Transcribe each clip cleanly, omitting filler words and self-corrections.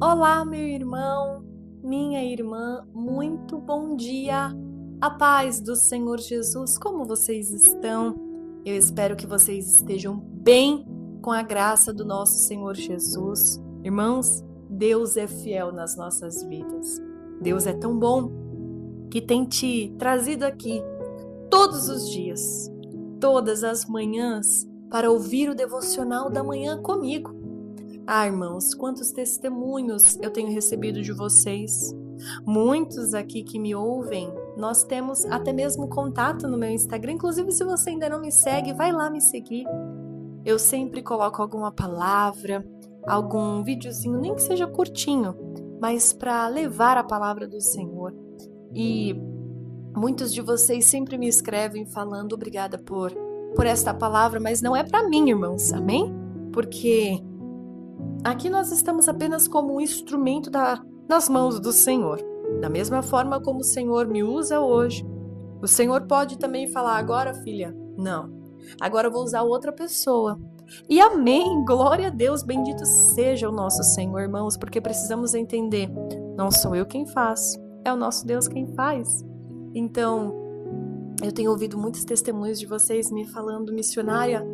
Olá, meu irmão, minha irmã, muito bom dia. A paz do Senhor Jesus, como vocês estão? Eu espero que vocês estejam bem com a graça do nosso Senhor Jesus. Irmãos, Deus é fiel nas nossas vidas. Deus é tão bom que tem te trazido aqui todos os dias, todas as manhãs, para ouvir o devocional da manhã comigo. Irmãos, quantos testemunhos eu tenho recebido de vocês. Muitos aqui que me ouvem, nós temos até mesmo contato no meu Instagram. Inclusive, se você ainda não me segue, vai lá me seguir. Eu sempre coloco alguma palavra, algum videozinho, nem que seja curtinho, mas para levar a palavra do Senhor. E muitos de vocês sempre me escrevem falando obrigada por esta palavra, mas não é para mim, irmãos, amém? Porque aqui nós estamos apenas como um instrumento nas mãos do Senhor. Da mesma forma como o Senhor me usa hoje, o Senhor pode também falar, agora filha, não, agora eu vou usar outra pessoa. E amém, glória a Deus, bendito seja o nosso Senhor, irmãos, porque precisamos entender, não sou eu quem faço, é o nosso Deus quem faz. Então, eu tenho ouvido muitos testemunhos de vocês me falando, missionária,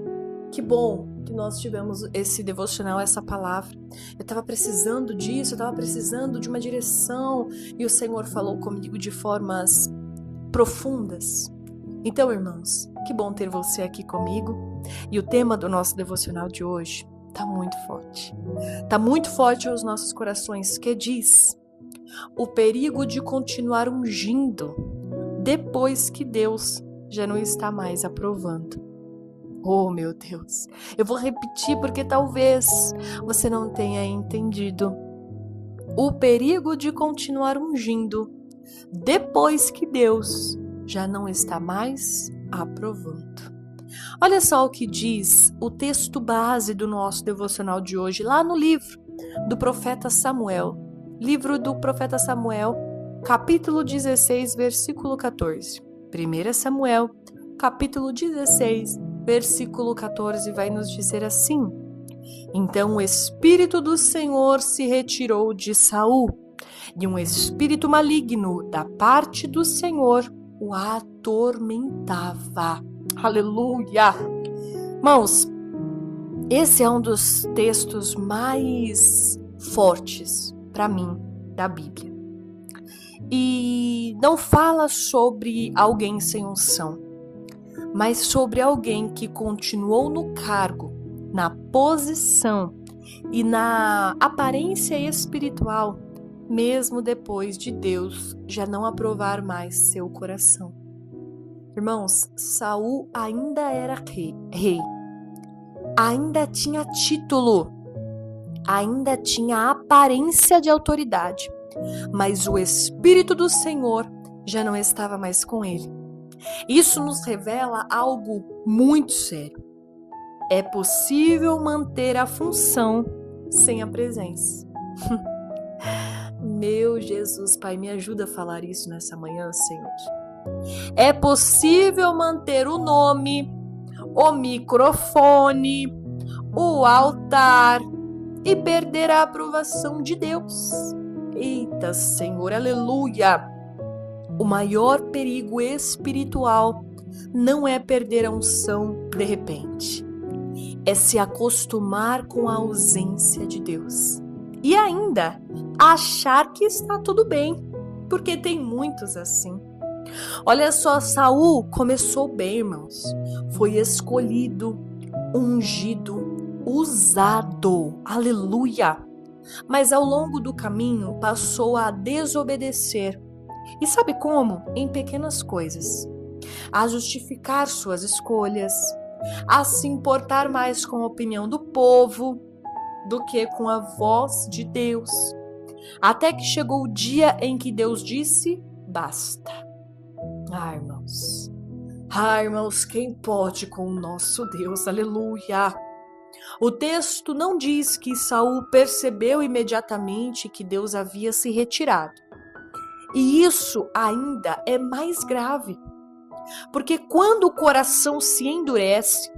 que bom que nós tivemos esse devocional, essa palavra. Eu estava precisando disso, eu estava precisando de uma direção e o Senhor falou comigo de formas profundas. Então, irmãos, que bom ter você aqui comigo. E o tema do nosso devocional de hoje está muito forte. Está muito forte aos nossos corações, que diz o perigo de continuar ungindo depois que Deus já não está mais aprovando. Oh, meu Deus, eu vou repetir porque talvez você não tenha entendido. O perigo de continuar ungindo depois que Deus já não está mais aprovando. Olha só o que diz o texto base do nosso devocional de hoje, lá no livro do profeta Samuel. Livro do profeta Samuel, capítulo 16, versículo 14. 1 Samuel, capítulo 16, versículo 14 vai nos dizer assim: Então o Espírito do Senhor se retirou de Saul, e um espírito maligno da parte do Senhor o atormentava. Aleluia! Irmãos, esse é um dos textos mais fortes para mim da Bíblia. E não fala sobre alguém sem unção, mas sobre alguém que continuou no cargo, na posição e na aparência espiritual, mesmo depois de Deus já não aprovar mais seu coração. Irmãos, Saul ainda era rei, ainda tinha título, ainda tinha aparência de autoridade, mas o Espírito do Senhor já não estava mais com ele. Isso nos revela algo muito sério. É possível manter a função sem a presença. Meu Jesus, Pai, me ajuda a falar isso nessa manhã, Senhor. É possível manter o nome, o microfone, o altar e perder a aprovação de Deus. Eita, Senhor, aleluia! O maior perigo espiritual não é perder a unção de repente. É se acostumar com a ausência de Deus. E ainda achar que está tudo bem, porque tem muitos assim. Olha só, Saul começou bem, irmãos. Foi escolhido, ungido, usado. Aleluia! Mas ao longo do caminho passou a desobedecer. E sabe como? Em pequenas coisas. A justificar suas escolhas, a se importar mais com a opinião do povo do que com a voz de Deus. Até que chegou o dia em que Deus disse, basta. Irmãos, quem pode com o nosso Deus? Aleluia! O texto não diz que Saul percebeu imediatamente que Deus havia se retirado. E isso ainda é mais grave, porque quando o coração se endurece,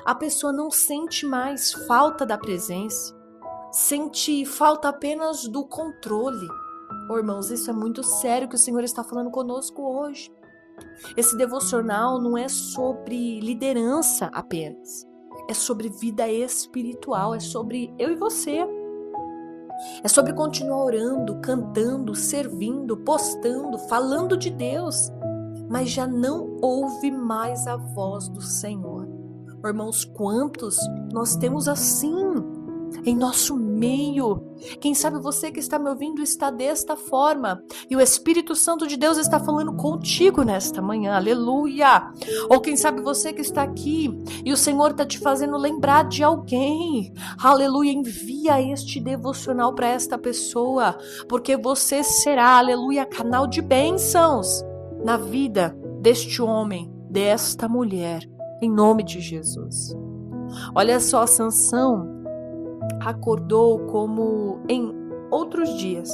a pessoa não sente mais falta da presença, sentir falta apenas do controle. Oh, irmãos, isso é muito sério que o Senhor está falando conosco hoje. Esse devocional não é sobre liderança apenas. É sobre vida espiritual, é sobre eu e você. É sobre continuar orando, cantando, servindo, postando, falando de Deus. Mas já não ouve mais a voz do Senhor. Irmãos, quantos nós temos assim em nosso meio? Quem sabe você que está me ouvindo está desta forma e o Espírito Santo de Deus está falando contigo nesta manhã, aleluia. Ou quem sabe você que está aqui e o Senhor está te fazendo lembrar de alguém, aleluia. Envia este devocional para esta pessoa, porque você será, aleluia, canal de bênçãos na vida deste homem, desta mulher, em nome de Jesus. Olha só, Sansão acordou como em outros dias,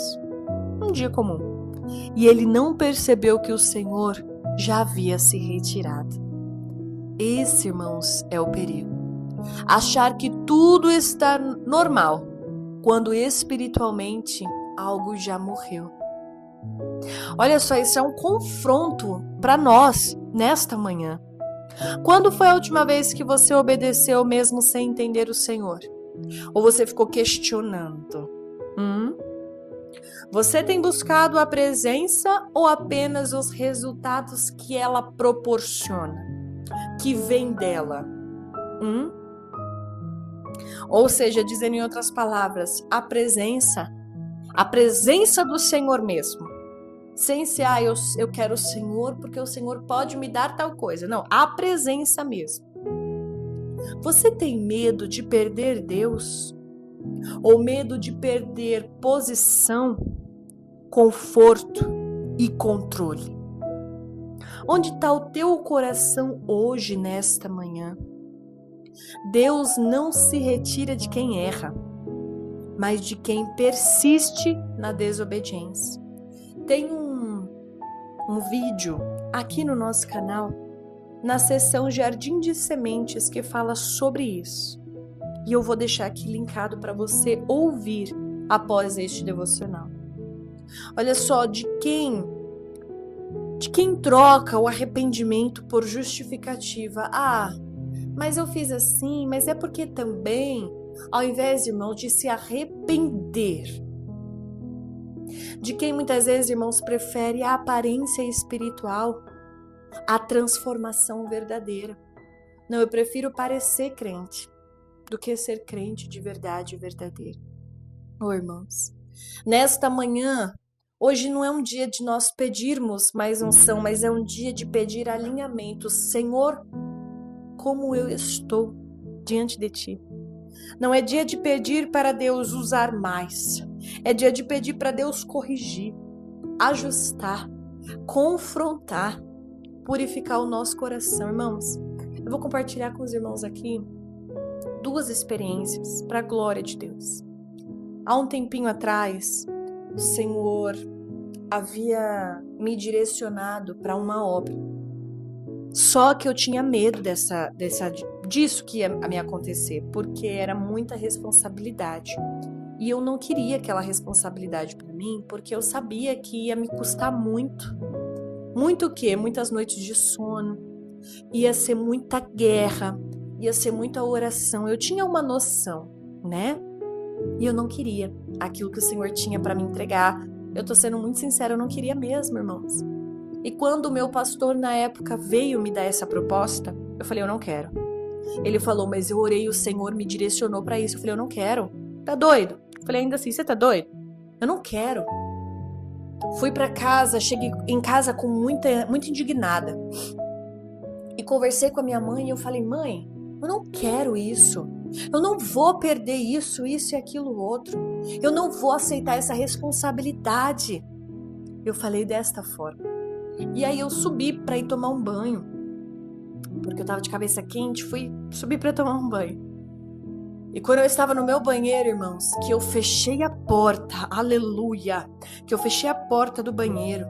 um dia comum, e ele não percebeu que o Senhor já havia se retirado. Esse, irmãos, é o perigo. Achar que tudo está normal, quando espiritualmente algo já morreu. Olha só, isso é um confronto para nós nesta manhã. Quando foi a última vez que você obedeceu mesmo sem entender o Senhor? Ou você ficou questionando? Você tem buscado a presença ou apenas os resultados que ela proporciona, que vem dela? Ou seja, dizendo em outras palavras, a presença do Senhor mesmo. Sem ser, eu quero o Senhor porque o Senhor pode me dar tal coisa. Não, a presença mesmo. Você tem medo de perder Deus? Ou medo de perder posição, conforto e controle? Onde está o teu coração hoje, nesta manhã? Deus não se retira de quem erra, mas de quem persiste na desobediência. Tem um vídeo aqui no nosso canal, na seção Jardim de Sementes, que fala sobre isso. E eu vou deixar aqui linkado para você ouvir após este devocional. Olha só, de quem troca o arrependimento por justificativa. Mas eu fiz assim, mas é porque também, ao invés, irmão, de se arrepender, de quem muitas vezes, irmãos, prefere a aparência espiritual à transformação verdadeira. Não, eu prefiro parecer crente do que ser crente de verdade verdadeira. Irmãos, nesta manhã, hoje não é um dia de nós pedirmos mais unção, mas é um dia de pedir alinhamento. Senhor, como eu estou diante de Ti. Não é dia de pedir para Deus usar mais. É dia de pedir para Deus corrigir, ajustar, confrontar, purificar o nosso coração. Irmãos, eu vou compartilhar com os irmãos aqui 2 experiências para a glória de Deus. Há um tempinho atrás, o Senhor havia me direcionado para uma obra. Só que eu tinha medo disso que ia me acontecer, porque era muita responsabilidade. E eu não queria aquela responsabilidade para mim, porque eu sabia que ia me custar muito. Muito o quê? Muitas noites de sono. Ia ser muita guerra, ia ser muita oração. Eu tinha uma noção, né? E eu não queria aquilo que o Senhor tinha para me entregar. Eu tô sendo muito sincera, eu não queria mesmo, irmãos. E quando o meu pastor na época veio me dar essa proposta, eu falei, eu não quero. Ele falou, mas eu orei, o Senhor me direcionou para isso. Eu falei, eu não quero. Tá doido? Eu falei, ainda assim, você tá doido? Eu não quero. Fui para casa, cheguei em casa com muito indignada. E conversei com a minha mãe e eu falei, mãe, eu não quero isso. Eu não vou perder isso e aquilo outro. Eu não vou aceitar essa responsabilidade. Eu falei desta forma. E aí eu subi para ir tomar um banho. Porque eu tava de cabeça quente, subi para tomar um banho. E quando eu estava no meu banheiro, irmãos, que eu fechei a porta, aleluia, que eu fechei a porta do banheiro,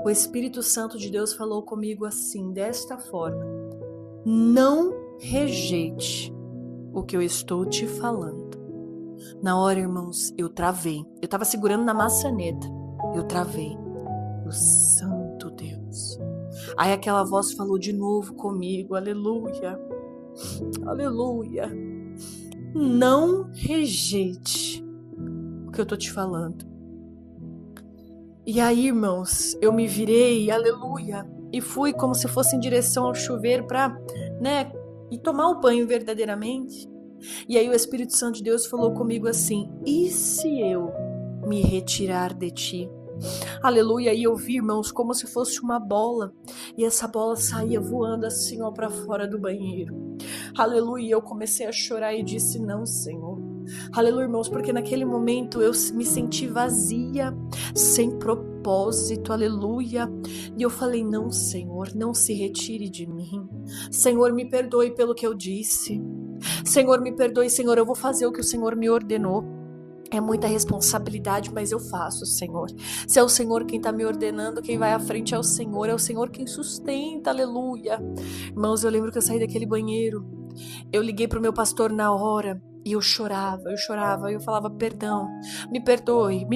o Espírito Santo de Deus falou comigo assim, desta forma: não rejeite o que eu estou te falando. Na hora, irmãos, eu travei. Eu tava segurando na maçaneta. Eu travei. O santo Deus. Aí aquela voz falou de novo comigo. Aleluia. Aleluia. Não rejeite o que eu tô te falando. E aí, irmãos, eu me virei, aleluia, e fui como se fosse em direção ao chuveiro para, e tomar o banho verdadeiramente. E aí o Espírito Santo de Deus falou comigo assim: e se eu me retirar de ti? Aleluia. E eu vi, irmãos, como se fosse uma bola, e essa bola saía voando assim, ó, para fora do banheiro. Aleluia. E eu comecei a chorar e disse: não, Senhor. Aleluia, irmãos, porque naquele momento eu me senti vazia, sem propósito, aleluia. E eu falei: não, Senhor, não se retire de mim. Senhor, me perdoe pelo que eu disse. Senhor, me perdoe, Senhor, eu vou fazer o que o Senhor me ordenou. É muita responsabilidade, mas eu faço, Senhor. Se é o Senhor quem está me ordenando, quem vai à frente é o Senhor quem sustenta, aleluia. Irmãos, eu lembro que eu saí daquele banheiro, eu liguei pro meu pastor na hora, e eu chorava, eu falava: perdão, me perdoe,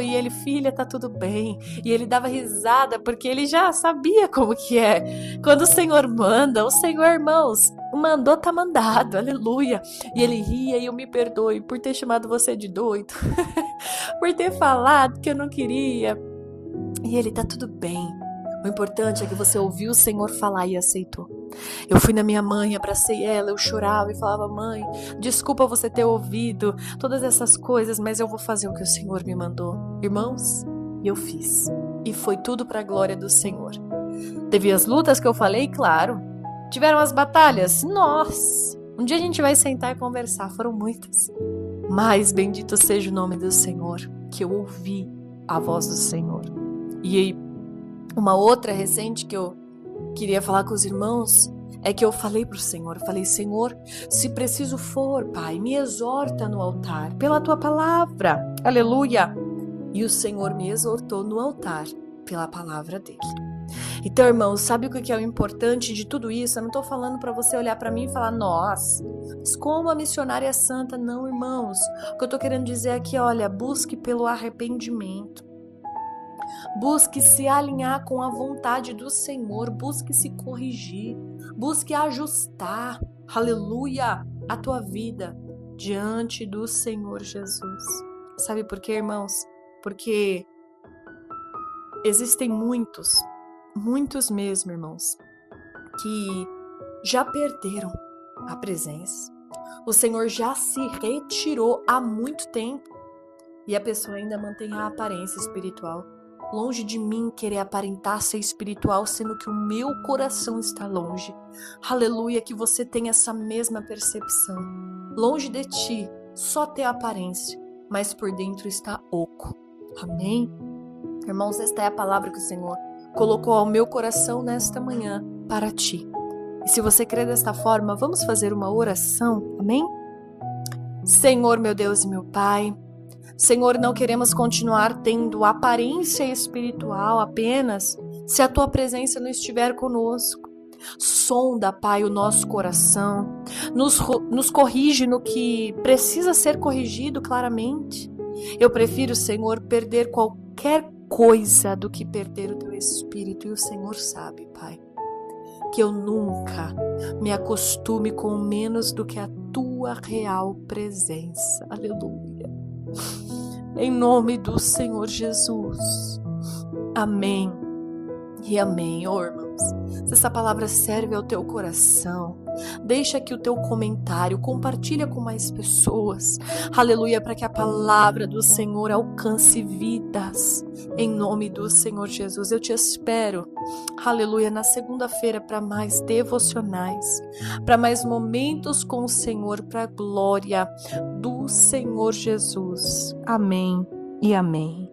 e ele: filha, tá tudo bem. E ele dava risada, porque ele já sabia como que é. Quando o Senhor manda, o Senhor, irmãos, mandou, tá mandado, aleluia. E ele ria, e eu: me perdoe por ter chamado você de doido, por ter falado que eu não queria. E ele: tá tudo bem. O importante é que você ouviu o Senhor falar e aceitou. Eu fui na minha mãe, abracei ela, eu chorava e falava: mãe, desculpa você ter ouvido todas essas coisas, mas eu vou fazer o que o Senhor me mandou. Irmãos, eu fiz. E foi tudo para a glória do Senhor. Teve as lutas que eu falei, claro. Tiveram as batalhas, nossa. Um dia a gente vai sentar e conversar, foram muitas. Mas bendito seja o nome do Senhor, que eu ouvi a voz do Senhor. E aí, uma outra recente que eu queria falar com os irmãos é que eu falei pro Senhor, eu falei: Senhor, se preciso for, Pai, me exorta no altar pela tua palavra, aleluia. E o Senhor me exortou no altar pela palavra dele. Então, irmãos, sabe o que é o importante de tudo isso? Eu não tô falando para você olhar para mim e falar: nossa, mas como a missionária é santa. Não, irmãos, o que eu tô querendo dizer aqui, olha, busque pelo arrependimento. Busque se alinhar com a vontade do Senhor, busque se corrigir, busque ajustar, aleluia, a tua vida diante do Senhor Jesus. Sabe por quê, irmãos? Porque existem muitos mesmo, irmãos, que já perderam a presença. O Senhor já se retirou há muito tempo e a pessoa ainda mantém a aparência espiritual. Longe de mim querer aparentar ser espiritual, sendo que o meu coração está longe. Aleluia, que você tenha essa mesma percepção. Longe de ti, só ter aparência, mas por dentro está oco. Amém? Irmãos, esta é a palavra que o Senhor colocou ao meu coração nesta manhã para ti. E se você crê desta forma, vamos fazer uma oração. Amém? Senhor, meu Deus e meu Pai, Senhor, não queremos continuar tendo aparência espiritual apenas se a tua presença não estiver conosco. Sonda, Pai, o nosso coração, nos corrige no que precisa ser corrigido claramente. Eu prefiro, Senhor, perder qualquer coisa do que perder o teu Espírito, e o Senhor sabe, Pai, que eu nunca me acostume com menos do que a tua real presença. Aleluia. Em nome do Senhor Jesus. Amém e amém. Oh, irmãos, se essa palavra serve ao teu coração, deixa aqui o teu comentário, compartilha com mais pessoas. Aleluia, para que a palavra do Senhor alcance vidas. Em nome do Senhor Jesus, eu te espero. Aleluia, na segunda-feira para mais devocionais, para mais momentos com o Senhor, para a glória do Senhor Jesus. Amém e amém.